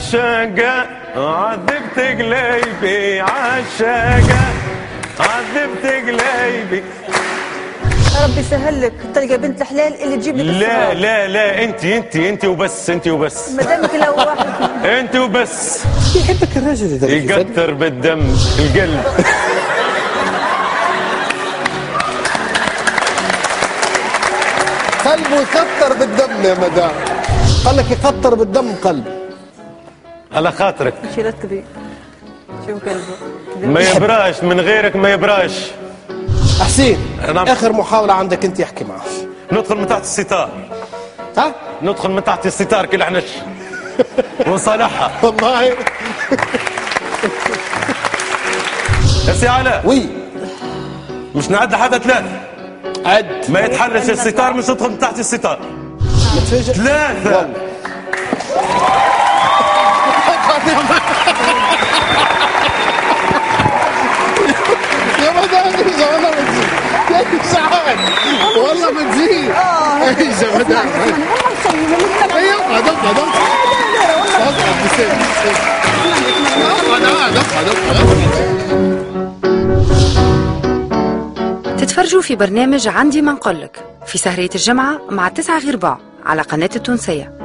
عالشاقة عذبت قليبي، عالشاقة عذبت قليبي. ربي يسهل لك تلقى بنت الحلال اللي تجيب لك لا لا لا، انت وبس، انت وبس. مادامك لو واحد انت وبس. يحبك الراجل اذا يقطر بالدم القلب. قلبه يقطر بالدم يا مدام. قال لك يقطر بالدم قلبه. على خاطرك. شي رتبي شوف قلبه ما يبراش من غيرك، ما يبراش. حسين نعم. اخر محاولة عندك انت احكي معه. ندخل من تحت الستار. ها؟ ندخل من تحت الستار كل احنا ونصالحها. والله يا سي علاء. وي مش نعد لحد 3. عد. ما يتحرش الستار، مش ندخل من تحت الستار. متفاجئ. 3. يا مدام اجا والله ما تزيد. يا سعاد والله ما تزيد. اجا مدام. ايوه اقعد تتفرجوا في برنامج عندي ما نقولك في سهرية الجمعة مع 9 غير ربع على قناة التونسية.